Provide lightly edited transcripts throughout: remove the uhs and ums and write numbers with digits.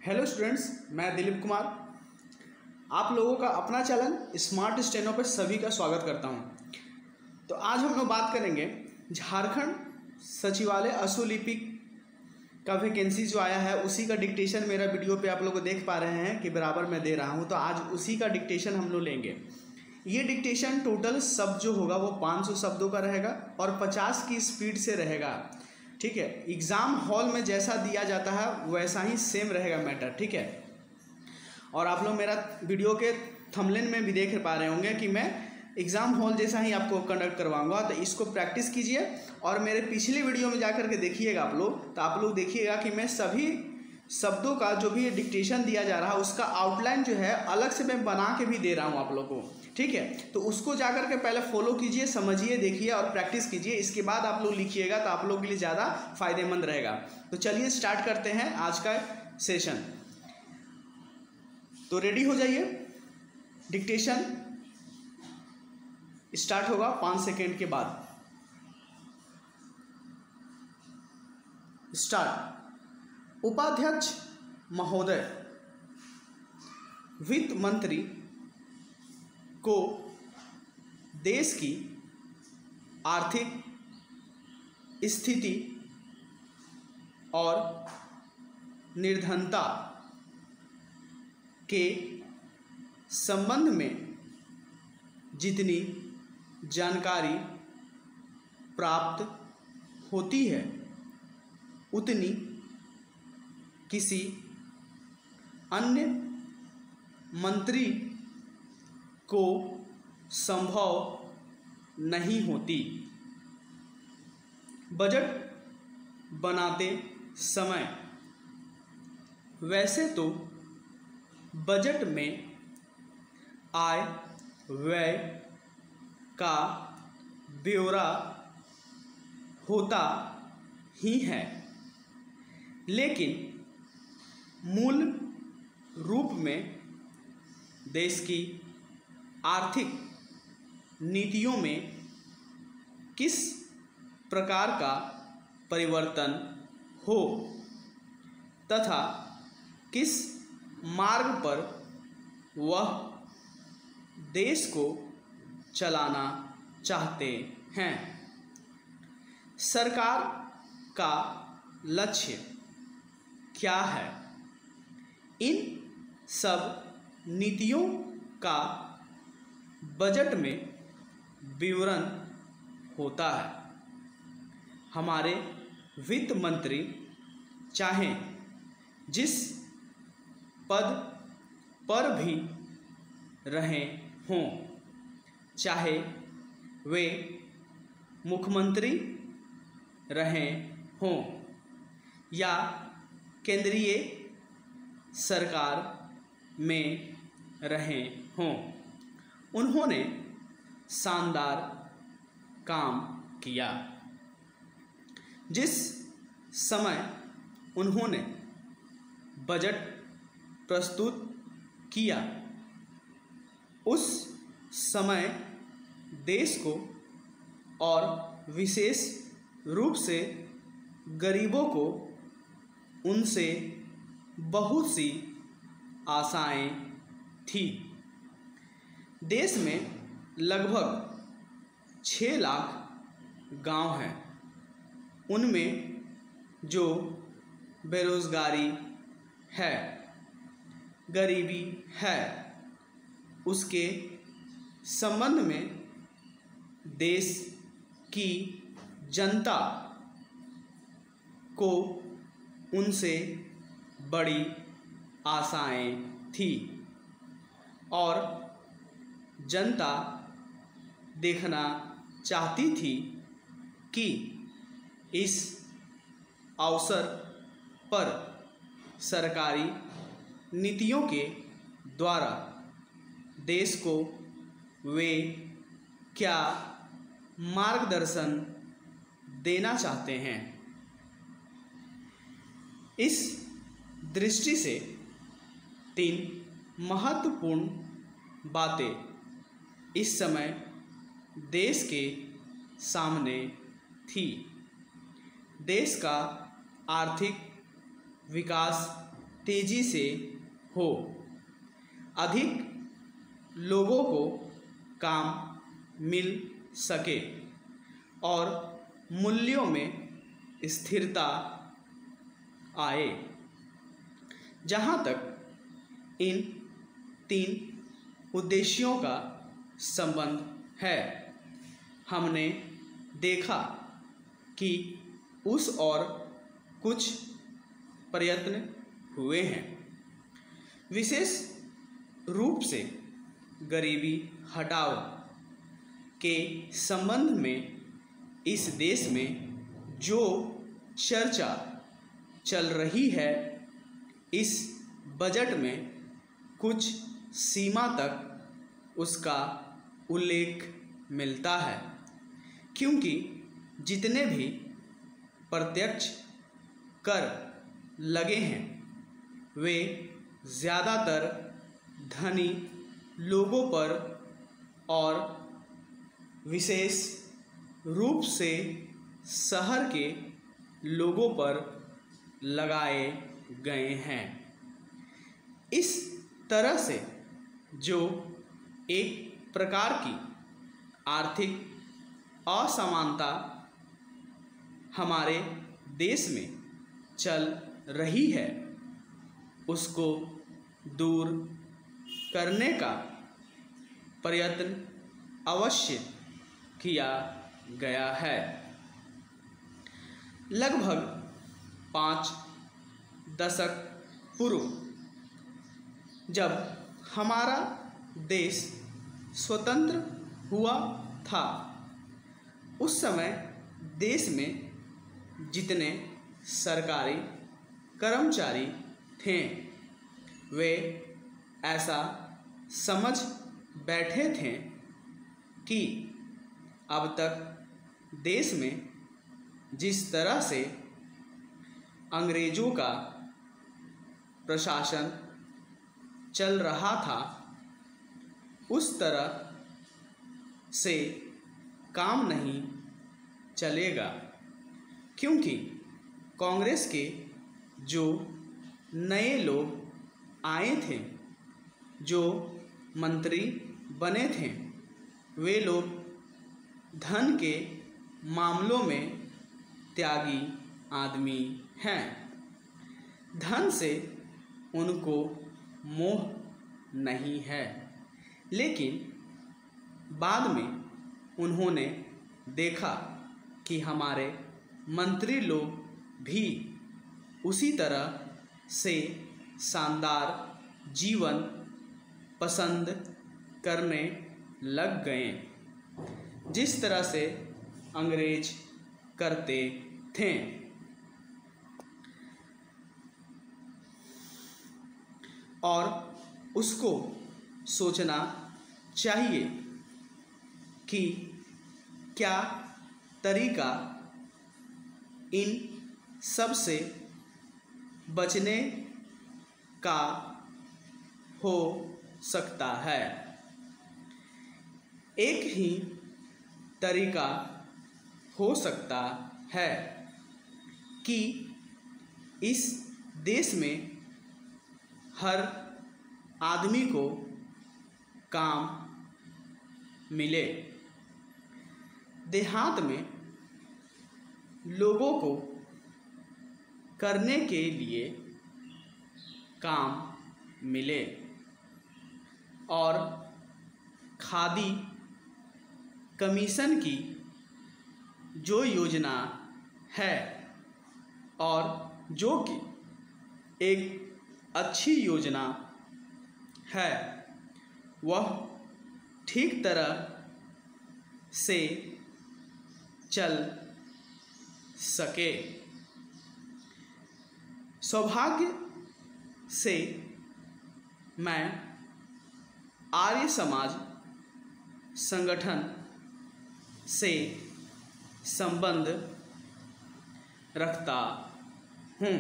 Hello students, मैं दिलीप कुमार आप लोगों का अपना चैनल स्मार्ट स्टेनो पर सभी का स्वागत करता हूं। तो आज हम लोग बात करेंगे झारखंड सचिवालय अशुलिपिक का वैकेंसी जो आया है उसी का डिक्टेशन मेरा वीडियो पे आप लोग देख पा रहे हैं कि बराबर मैं दे रहा हूं। तो आज उसी का डिक्टेशन हम लोग लेंगे। ये डिक्टेशन टोटल शब्द जो होगा वो 500 शब्दों का रहेगा और 50 की स्पीड से रहेगा। ठीक है, एग्ज़ाम हॉल में जैसा दिया जाता है वैसा ही सेम रहेगा मैटर। ठीक है, और आप लोग मेरा वीडियो के थंबनेल में भी देख पा रहे होंगे कि मैं एग्ज़ाम हॉल जैसा ही आपको कंडक्ट करवाऊंगा। तो इसको प्रैक्टिस कीजिए और मेरे पिछले वीडियो में जाकर के देखिएगा आप लोग। तो आप लोग देखिएगा कि मैं सभी शब्दों का जो भी डिक्टेशन दिया जा रहा है उसका आउटलाइन जो है अलग से मैं बना के भी दे रहा हूँ आप लोग को। ठीक है, तो उसको जाकर के पहले फॉलो कीजिए, समझिए, देखिए और प्रैक्टिस कीजिए। इसके बाद आप लोग लिखिएगा तो आप लोग के लिए ज़्यादा फायदेमंद रहेगा। तो चलिए स्टार्ट करते हैं आज का सेशन। तो रेडी हो जाइए, डिक्टेशन स्टार्ट होगा 5 सेकेंड के बाद। स्टार्ट। उपाध्यक्ष महोदय, वित्त मंत्री को देश की आर्थिक स्थिति और निर्धनता के संबंध में जितनी जानकारी प्राप्त होती है उतनी किसी अन्य मंत्री को संभव नहीं होती। बजट बनाते समय वैसे तो बजट में आय व्यय का ब्यौरा होता ही है, लेकिन मूल रूप में देश की आर्थिक नीतियों में किस प्रकार का परिवर्तन हो तथा किस मार्ग पर वह देश को चलाना चाहते हैं, सरकार का लक्ष्य क्या है, इन सब नीतियों का बजट में विवरण होता है। हमारे वित्त मंत्री चाहे जिस पद पर भी रहे हों, चाहे वे मुख्यमंत्री रहे हों या केंद्रीय सरकार में रहे हों, उन्होंने शानदार काम किया। जिस समय उन्होंने बजट प्रस्तुत किया उस समय देश को और विशेष रूप से गरीबों को उनसे बहुत सी आशाएं थी। देश में लगभग 6 लाख गांव हैं, उनमें जो बेरोजगारी है, गरीबी है, उसके संबंध में देश की जनता को उनसे बड़ी आशाएं थी और जनता देखना चाहती थी कि इस अवसर पर सरकारी नीतियों के द्वारा देश को वे क्या मार्गदर्शन देना चाहते हैं। इस दृष्टि से 3 महत्वपूर्ण बातें इस समय देश के सामने थी। देश का आर्थिक विकास तेजी से हो, अधिक लोगों को काम मिल सके और मूल्यों में स्थिरता आए। जहाँ तक इन 3 उद्देश्यों का संबंध है, हमने देखा कि उस और कुछ प्रयत्न हुए हैं। विशेष रूप से गरीबी हटाओ के संबंध में इस देश में जो चर्चा चल रही है, इस बजट में कुछ सीमा तक उसका उल्लेख मिलता है, क्योंकि जितने भी प्रत्यक्ष कर लगे हैं वे ज़्यादातर धनी लोगों पर और विशेष रूप से शहर के लोगों पर लगाए गए हैं। इस तरह से जो एक प्रकार की आर्थिक असमानता हमारे देश में चल रही है, उसको दूर करने का प्रयत्न अवश्य किया गया है। लगभग 5 दशक पूर्व जब हमारा देश स्वतंत्र हुआ था, उस समय देश में जितने सरकारी कर्मचारी थे वे ऐसा समझ बैठे थे कि अब तक देश में जिस तरह से अंग्रेज़ों का प्रशासन चल रहा था, उस तरह से काम नहीं चलेगा, क्योंकि कांग्रेस के जो नए लोग आए थे, जो मंत्री बने थे, वे लोग धन के मामलों में त्यागी आदमी हैं। धन से उनको मोह नहीं है, लेकिन बाद में उन्होंने देखा कि हमारे मंत्री लोग भी उसी तरह से शानदार जीवन पसंद करने लग गए जिस तरह से अंग्रेज करते थे। और उसको सोचना चाहिए कि क्या तरीका इन सब से बचने का हो सकता है। एक ही तरीका हो सकता है कि इस देश में हर आदमी को काम मिले। देहात में लोगों को करने के लिए काम मिले और खादी कमीशन की जो योजना है और जो कि एक अच्छी योजना है, वह ठीक तरह से चल सके। सौभाग्य से मैं आर्य समाज संगठन से संबंध रखता हूँ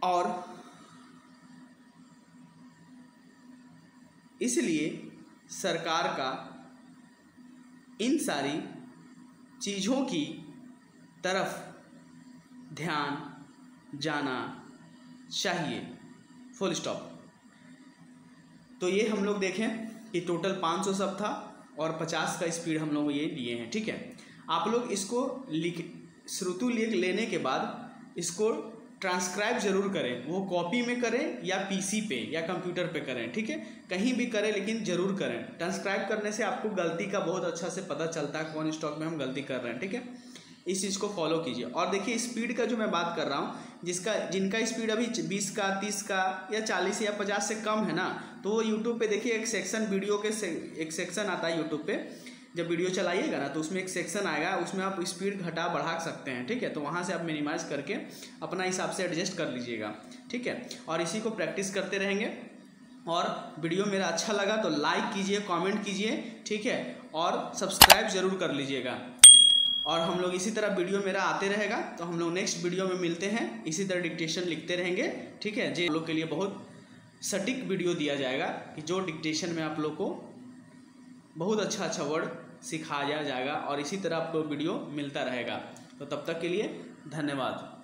और इसलिए सरकार का इन सारी चीज़ों की तरफ ध्यान जाना चाहिए, फुल स्टॉप। तो ये हम लोग देखें कि टोटल 500 शब्द था और 50 का स्पीड हम लोग ये लिए हैं, ठीक है। आप लोग इसको श्रुति लेख लेने के बाद इसको ट्रांसक्राइब जरूर करें, वो कॉपी में करें या पीसी पे या कंप्यूटर पे करें, ठीक है, कहीं भी करें लेकिन ज़रूर करें। ट्रांसक्राइब करने से आपको गलती का बहुत अच्छा से पता चलता है कौन स्टॉक में हम गलती कर रहे हैं, ठीक है। इस चीज़ को फॉलो कीजिए। और देखिए स्पीड का जो मैं बात कर रहा हूँ, जिनका स्पीड अभी 20 का 30 का या 40 या 50 से कम है ना, तो वो यूट्यूब पे देखिए एक सेक्शन वीडियो के एक सेक्शन आता है यूट्यूब पे। जब वीडियो चलाइएगा ना तो उसमें एक सेक्शन आएगा, उसमें आप स्पीड घटा बढ़ा सकते हैं, ठीक है। तो वहाँ से आप मिनिमाइज करके अपना हिसाब से एडजस्ट कर लीजिएगा, ठीक है। और इसी को प्रैक्टिस करते रहेंगे। और वीडियो मेरा अच्छा लगा तो लाइक कीजिए, कमेंट कीजिए, ठीक है, और सब्सक्राइब ज़रूर कर लीजिएगा। और हम लोग इसी तरह वीडियो मेरा आते रहेगा, तो हम लोग नेक्स्ट वीडियो में मिलते हैं। इसी तरह डिक्टेशन लिखते रहेंगे, ठीक है। जो लोग के लिए बहुत सटीक वीडियो दिया जाएगा कि जो डिक्टेशन में आप लोग को बहुत अच्छा वर्ड सिखाया जाएगा, और इसी तरह आपको वीडियो मिलता रहेगा। तो तब तक के लिए धन्यवाद।